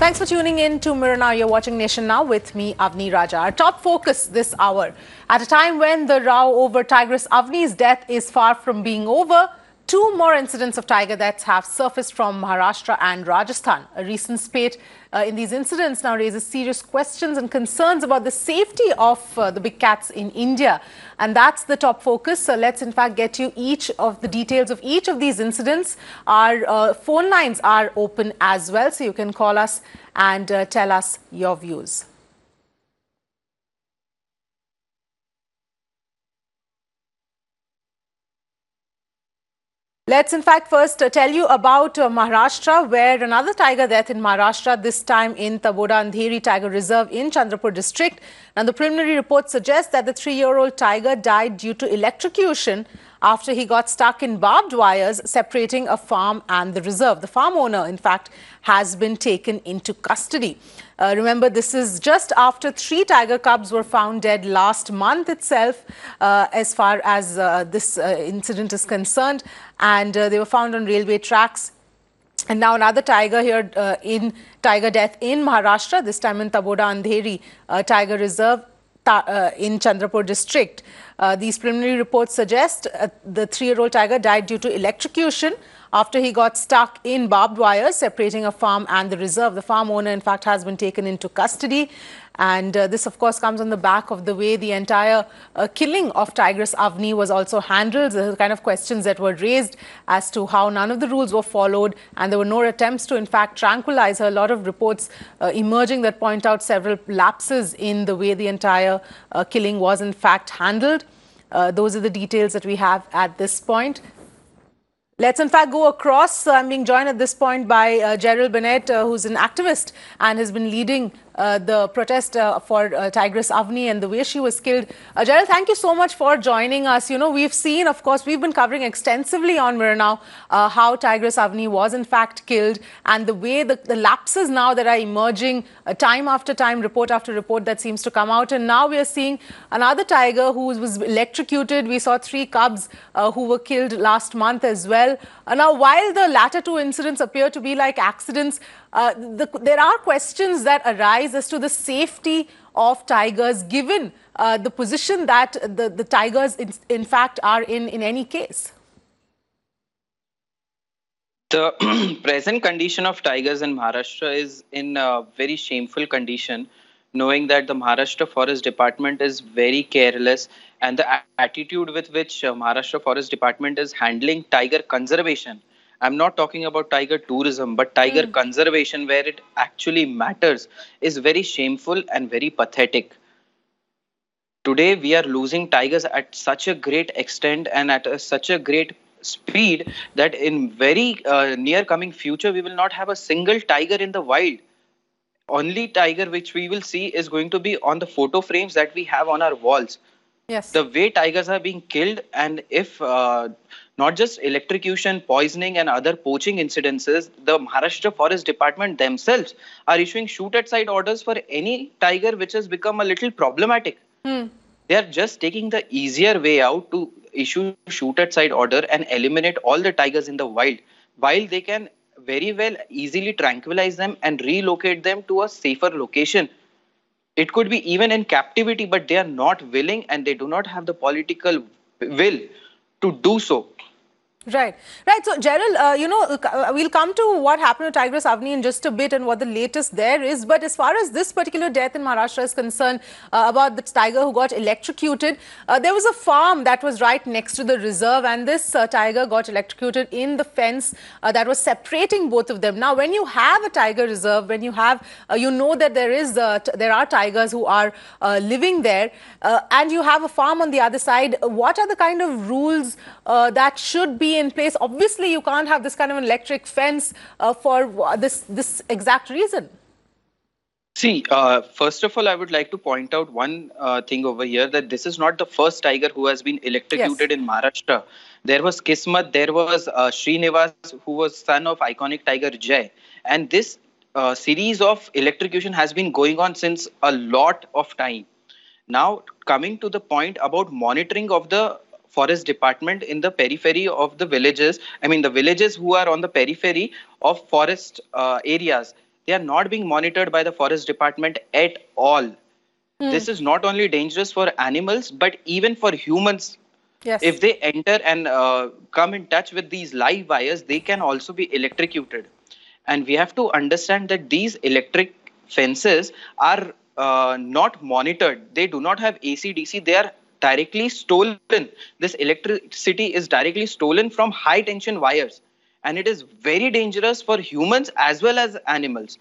Thanks for tuning in to Mirror Now. You're watching Nation Now with me, Avni Raja. Our top focus this hour. At a time when the row over Tigress Avni's death is far from being over, two more incidents of tiger deaths have surfaced from Maharashtra and Rajasthan. A recent spate in these incidents now raises serious questions and concerns about the safety of the big cats in India. And that's the top focus. So let's in fact get you each of the details of each of these incidents. Our phone lines are open as well, so you can call us and tell us your views. Let's in fact first tell you about Maharashtra, where another tiger death in Maharashtra, this time in Tadoba Andhari Tiger Reserve in Chandrapur district. Now the preliminary report suggests that the 3-year-old tiger died due to electrocution after he got stuck in barbed wires separating a farm and the reserve. The farm owner, in fact, has been taken into custody. Remember, this is just after 3 tiger cubs were found dead last month itself, as far as this incident is concerned, and they were found on railway tracks. And now another tiger here in tiger death in Maharashtra, this time in Tadoba Andhari Tiger Reserve in Chandrapur district. These preliminary reports suggest the 3-year-old tiger died due to electrocution after he got stuck in barbed wires separating a farm and the reserve. The farm owner, in fact, has been taken into custody. And this, of course, comes on the back of the way the entire killing of Tigress Avni was also handled. The kind of questions that were raised as to how none of the rules were followed, and there were no attempts to, in fact, tranquilize her. A lot of reports emerging that point out several lapses in the way the entire killing was, in fact, handled. Those are the details that we have at this point. Let's in fact go across. I'm being joined at this point by Gerald Bennett, who's an activist and has been leading the protest for Tigress Avni and the way she was killed. Gerald, thank you so much for joining us. You know, we've seen, of course, we've been covering extensively on Mirror Now how Tigress Avni was in fact killed, and the way the lapses now that are emerging time after time, report after report that seems to come out. And now we are seeing another tiger who was electrocuted. We saw 3 cubs who were killed last month as well. Now, while the latter 2 incidents appear to be like accidents, there are questions that arise as to the safety of tigers, given the position that the tigers in fact are in any case. The present condition of tigers in Maharashtra is in a very shameful condition, knowing that the Maharashtra Forest Department is very careless, and the attitude with which Maharashtra Forest Department is handling tiger conservation. I'm not talking about tiger tourism, but tiger conservation, where it actually matters, is very shameful and very pathetic. Today, we are losing tigers at such a great extent and at such a great speed that in very near coming future, we will not have a single tiger in the wild. Only tiger which we will see is going to be on the photo frames that we have on our walls. Yes. The way tigers are being killed, and if not just electrocution, poisoning and other poaching incidences, the Maharashtra Forest Department themselves are issuing shoot-at-sight orders for any tiger which has become a little problematic. They are just taking the easier way out to issue shoot-at-sight order and eliminate all the tigers in the wild, while they can very well easily tranquilize them and relocate them to a safer location. It could be even in captivity, but they are not willing and they do not have the political will to do so. Right. Right. So, Gerald, you know, we'll come to what happened to Tigress Avni in just a bit and what the latest there is. But as far as this particular death in Maharashtra is concerned, about the tiger who got electrocuted, there was a farm that was right next to the reserve, and this tiger got electrocuted in the fence that was separating both of them. Now, when you have a tiger reserve, when you have, you know that there are tigers who are living there, and you have a farm on the other side, what are the kind of rules that should be in place? Obviously, you can't have this kind of an electric fence for this exact reason. See, first of all, I would like to point out one thing over here, that this is not the first tiger who has been electrocuted in Maharashtra. There was Kismat, there was Srinivas, who was son of iconic tiger Jai. And this series of electrocution has been going on since a lot of time. Now, coming to the point about monitoring of the forest department in the periphery of the villages, I mean the villages who are on the periphery of forest areas, They are not being monitored by the forest department at all. This is not only dangerous for animals, but even for humans. Yes. If they enter and come in touch with these live wires, they can also be electrocuted. And we have to understand that these electric fences are not monitored. They do not have AC DC. They are directly stolen. This electricity is directly stolen from high tension wires, and it is very dangerous for humans as well as animals.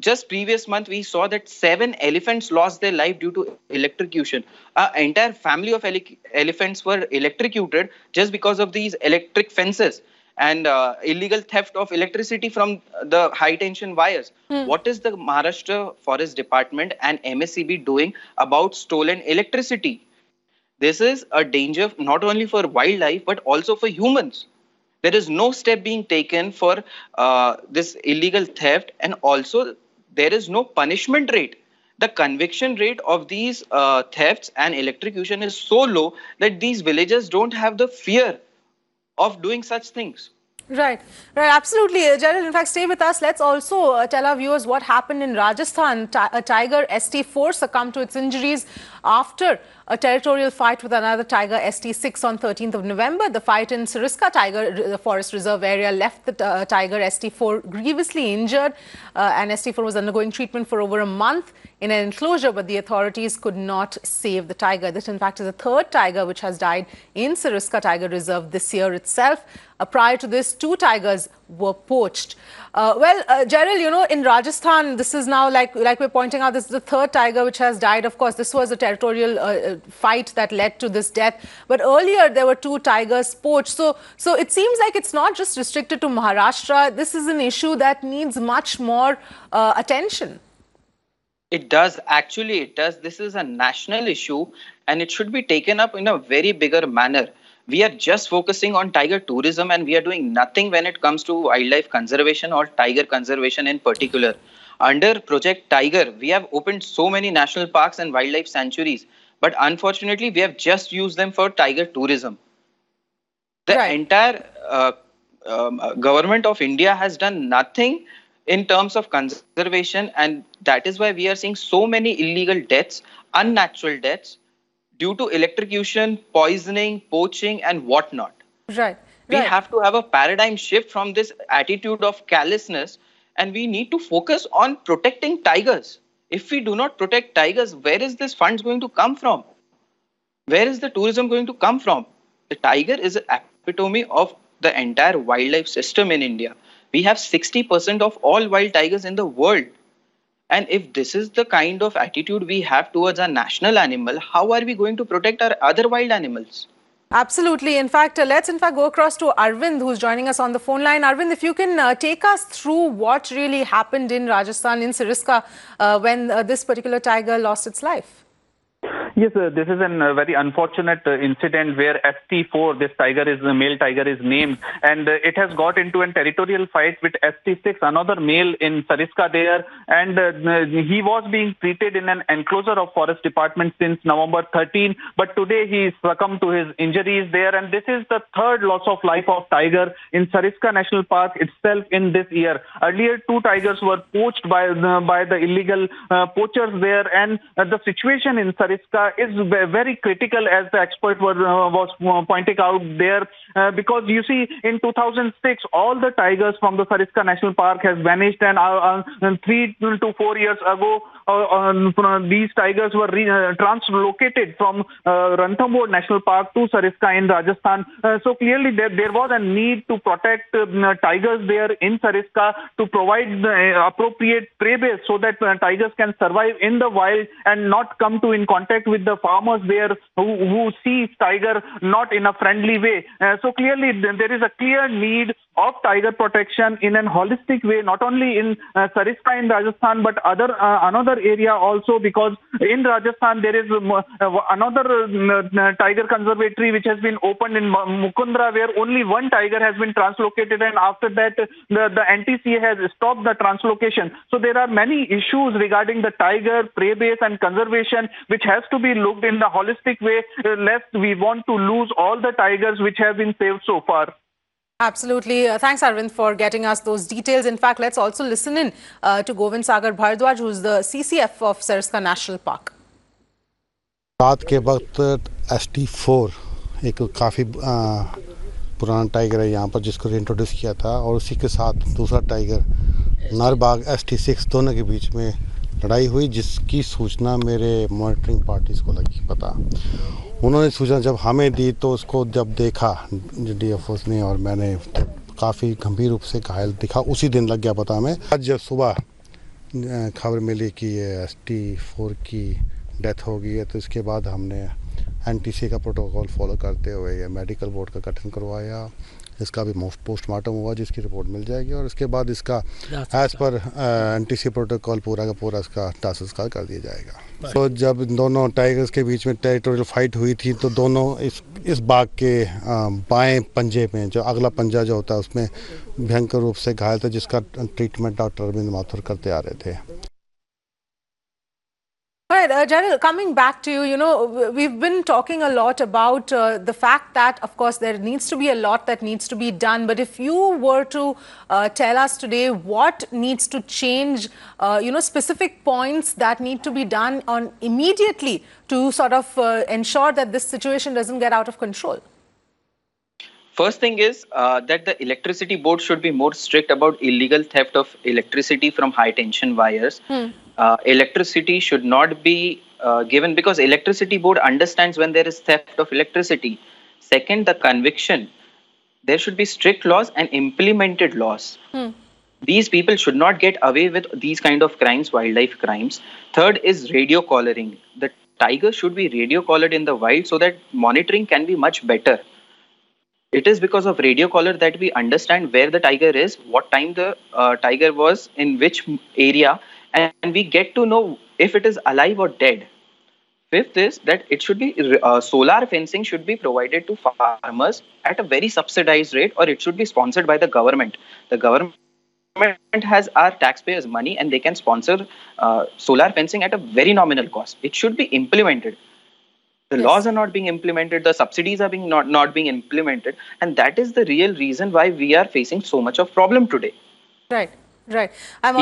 Just previous month, we saw that 7 elephants lost their life due to electrocution. An entire family of elephants were electrocuted just because of these electric fences and illegal theft of electricity from the high tension wires. What is the Maharashtra Forest Department and MSCB doing about stolen electricity? This is a danger not only for wildlife but also for humans. There is no step being taken for this illegal theft, and also there is no punishment rate. The conviction rate of these thefts and electrocution is so low that these villagers don't have the fear of doing such things. Right, right, absolutely. Gerald, in fact, stay with us. Let's also tell our viewers what happened in Rajasthan. A tiger ST4 succumbed to its injuries after a territorial fight with another tiger ST6 on 13th of November. The fight in Sariska Tiger Forest Reserve area left the tiger ST4 grievously injured, and ST4 was undergoing treatment for over a month in an enclosure, but the authorities could not save the tiger. This, in fact, is the third tiger which has died in Sariska Tiger Reserve this year itself. Prior to this, 2 tigers were poached. Gerald, you know, in Rajasthan, this is now, like we're pointing out, this is the third tiger which has died. Of course, this was a territorial fight that led to this death. But earlier, there were 2 tigers poached. So it seems like it's not just restricted to Maharashtra. This is an issue that needs much more attention. It does. Actually, it does. This is a national issue and it should be taken up in a very bigger manner. We are just focusing on tiger tourism and we are doing nothing when it comes to wildlife conservation or tiger conservation in particular. Under Project Tiger, we have opened so many national parks and wildlife sanctuaries, but unfortunately, we have just used them for tiger tourism. The entire government of India has done nothing in terms of conservation, and that is why we are seeing so many illegal deaths, unnatural deaths, due to electrocution, poisoning, poaching, and whatnot. Right. We have to have a paradigm shift from this attitude of callousness, and we need to focus on protecting tigers. If we do not protect tigers, where is this funds going to come from? Where is the tourism going to come from? The tiger is an epitome of the entire wildlife system in India. We have 60% of all wild tigers in the world. And if this is the kind of attitude we have towards our national animal, how are we going to protect our other wild animals? Absolutely. In fact, let's go across to Arvind, who's joining us on the phone line. Arvind, if you can take us through what really happened in Rajasthan, in Sariska, when this particular tiger lost its life. Yes, this is a very unfortunate incident where ST4, this male tiger is named, and it has got into a territorial fight with ST6, another male in Sariska there, and he was being treated in an enclosure of Forest Department since November 13, but today he succumbed to his injuries there, and this is the third loss of life of tiger in Sariska National Park itself in this year. Earlier, 2 tigers were poached by the illegal poachers there, and the situation in Sariska is very critical, as the expert was pointing out there, because you see, in 2006, all the tigers from the Sariska National Park has vanished, and 3 to 4 years ago, these tigers were translocated from Ranthambore National Park to Sariska in Rajasthan. So clearly, there was a need to protect tigers there in Sariska, to provide the appropriate prey base so that tigers can survive in the wild and not come in contact with the farmers there who see tiger not in a friendly way. So clearly there is a clear need of tiger protection in a holistic way, not only in Sariska in Rajasthan but another area also, because in Rajasthan there is another tiger conservatory which has been opened in Mukundra, where only 1 tiger has been translocated, and after that the NTCA has stopped the translocation. So there are many issues regarding the tiger prey base and conservation which has to be looked in the holistic way, lest we want to lose all the tigers which have been saved so far. Absolutely. Thanks, Arvind, for getting us those details. In fact, let's also listen in to Govind Sagar Bhardwaj, who's the CCF of Sariska National Park. रात के वक्त ST4 एक काफ़ी पुराना tiger है यहाँ पर, जिसको इंट्रोड्यूस किया था, और उसी के साथ दूसरा टाइगर नर बाघ ST6 दोनों के बीच में लड़ाई हुई, जिसकी सूचना मेरे मॉनिटरिंग पार्टीज को लगी पता। उन्होंने सूचना जब हमें दी तो उसको जब देखा DFOs ने और मैंने, काफ़ी गंभीर रूप से घायल दिखा, उसी दिन लग गया पता हमें। आज जब सुबह खबर मिली कि ये ST4 की डेथ हो गई है, तो इसके बाद हमने NTC का प्रोटोकॉल फॉलो करते हुए ये मेडिकल बोर्ड का गठन करवाया। इसका भी पोस्टमार्टम हुआ, जिसकी रिपोर्ट मिल जाएगी, और इसके बाद इसका एज पर NTC प्रोटोकॉल पूरा का पूरा इसका दाह संस्कार कर दिया जाएगा। तो जब दोनों टाइगर्स के बीच में टेरिटोरियल फाइट हुई थी, तो दोनों इस बाघ के बाएं पंजे में, जो अगला पंजा जो होता है, उसमें भयंकर रूप से घायल था, जिसका ट्रीटमेंट डॉक्टर अरविंद माथुर करते आ रहे थे। All right, Jaril, coming back to you, we've been talking a lot about the fact that, of course, there needs to be a lot that needs to be done. But if you were to tell us today what needs to change, specific points that need to be done on immediately to sort of ensure that this situation doesn't get out of control. First thing is that the electricity board should be more strict about illegal theft of electricity from high tension wires. Electricity should not be given, because electricity board understands when there is theft of electricity. Second, the conviction. There should be strict laws and implemented laws. These people should not get away with these kind of crimes, wildlife crimes. Third is radio collaring. The tiger should be radio collared in the wild so that monitoring can be much better. It is because of radio collar that we understand where the tiger is, what time the tiger was, in which area, and we get to know if it is alive or dead. Fifth is that it should be solar fencing should be provided to farmers at a very subsidized rate, or it should be sponsored by the government. The government has our taxpayers' money, and they can sponsor solar fencing at a very nominal cost. It should be implemented. The laws are not being implemented, the subsidies are not being implemented, and that is the real reason why we are facing so much of problem today. Right. Right. I'm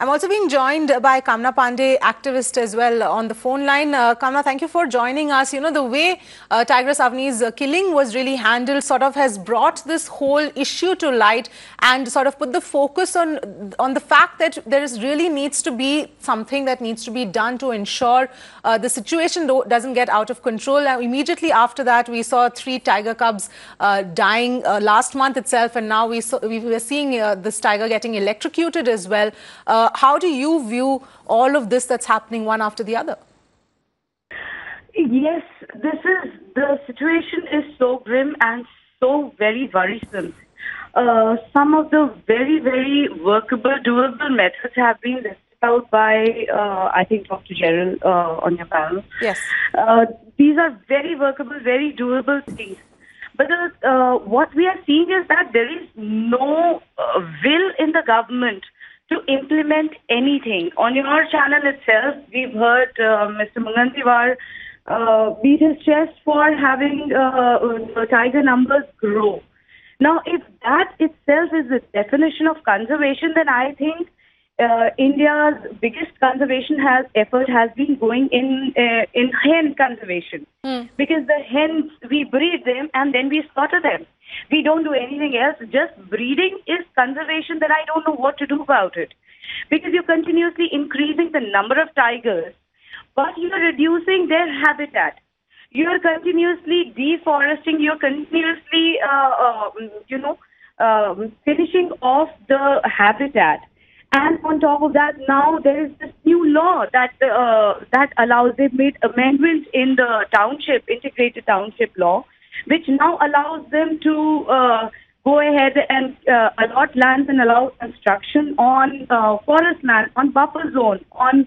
also being joined by Kamna Pandey, activist as well, on the phone line. Kamna, thank you for joining us. The way Tigress Avni's killing was really handled sort of has brought this whole issue to light and sort of put the focus on the fact that there is really needs to be something that needs to be done to ensure the situation doesn't get out of control. Now, immediately after that, we saw 3 tiger cubs dying last month itself, and now we were seeing this tiger getting electrocuted as well. How do you view all of this that's happening one after the other? Yes, the situation is so grim and so very worrisome. Some of the very, very workable, doable methods have been listed out by, I think, Dr. Gerald on your panel. Yes. These are very workable, very doable things. But what we are seeing is that there is no will in the government to implement anything. On your channel itself, we've heard Mr. Mungantiwar beat his chest for having tiger numbers grow. Now, if that itself is the definition of conservation, then I think India's biggest conservation effort has been going in hen conservation. Because the hens, we breed them and then we slaughter them. We don't do anything else. Just breeding is conservation that I don't know what to do about it. Because you're continuously increasing the number of tigers, but you're reducing their habitat. You're continuously deforesting. You're continuously, finishing off the habitat. And on top of that, now there is this new law that allows, they've made amendments in the integrated township law, which now allows them to go ahead and allot lands and allow construction on forest land, on buffer zone, on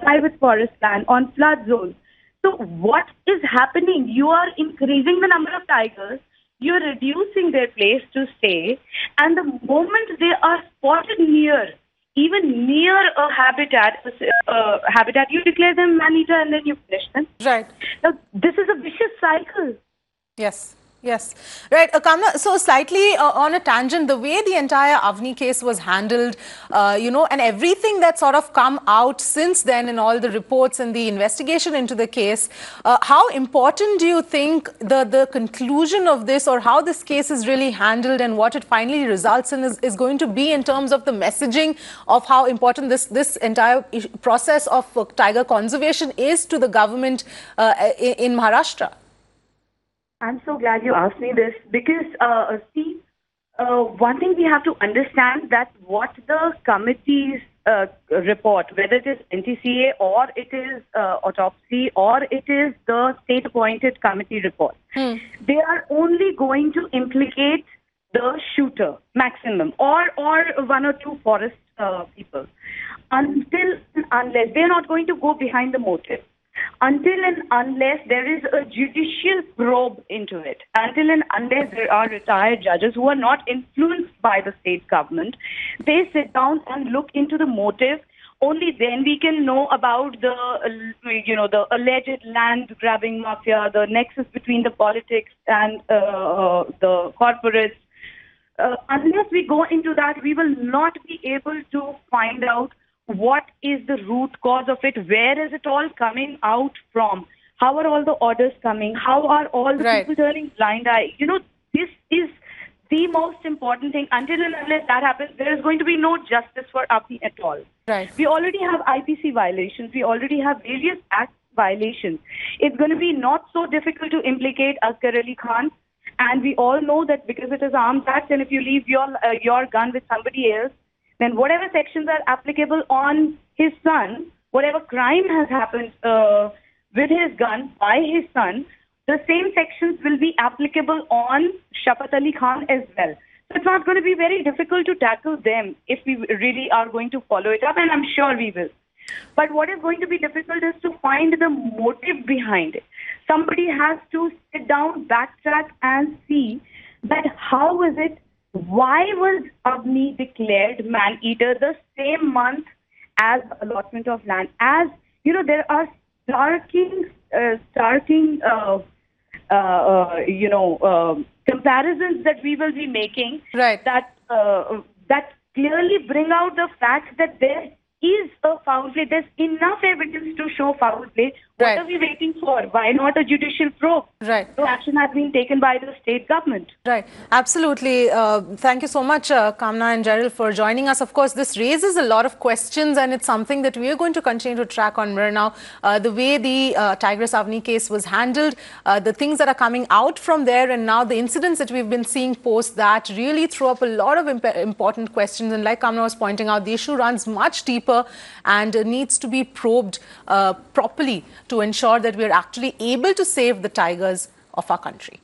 private forest land, on flood zones. So what is happening? You are increasing the number of tigers, you're reducing their place to stay, and the moment they are spotted even near a habitat, you declare them man-eater and then you finish them. Right. Now, this is a vicious cycle. Yes. Yes, right. Kamna, so slightly on a tangent, the way the entire Avni case was handled, and everything that's sort of come out since then in all the reports and the investigation into the case, how important do you think the conclusion of this, or how this case is really handled and what it finally results in is going to be in terms of the messaging of how important this entire process of tiger conservation is to the government in Maharashtra? I'm so glad you asked me this because, one thing we have to understand that what the committee's report, whether it is NTCA or it is autopsy or it is the state-appointed committee report, they are only going to implicate the shooter maximum or one or two forest people unless they are not going to go behind the motive. Until and unless there is a judicial probe into it, until and unless there are retired judges who are not influenced by the state government, they sit down and look into the motive. Only then we can know about the alleged land grabbing mafia, the nexus between the politics and the corporates. Unless we go into that, we will not be able to find out what is the root cause of it, where is it all coming out from, how are all the orders coming, how are all the people turning blind eye. This is the most important thing. Until and unless that happens, there is going to be no justice for Avni at all. Right. We already have IPC violations. We already have various act violations. It's going to be not so difficult to implicate Asghar Ali Khan. And we all know that because it is arms act, and if you leave your gun with somebody else, then whatever sections are applicable on his son, whatever crime has happened with his gun by his son, the same sections will be applicable on Shafat Ali Khan as well. So it's not going to be very difficult to tackle them if we really are going to follow it up, and I'm sure we will. But what is going to be difficult is to find the motive behind it. Somebody has to sit down, backtrack, and see that how is it. Why was Avni declared man-eater the same month as allotment of land? As you know, there are starking comparisons that we will be making. Right. That clearly bring out the fact that there is a foul play. There's enough evidence to show foul play. What are we waiting for? Why not a judicial probe? Right. No action has been taken by the state government. Right. Absolutely. Thank you so much, Kamna and Gerald, for joining us. Of course, this raises a lot of questions, and it's something that we are going to continue to track on now. The way the Tigress Avni case was handled, the things that are coming out from there, and now the incidents that we've been seeing post that really throw up a lot of important questions. And like Kamna was pointing out, the issue runs much deeper and needs to be probed properly to ensure that we are actually able to save the tigers of our country.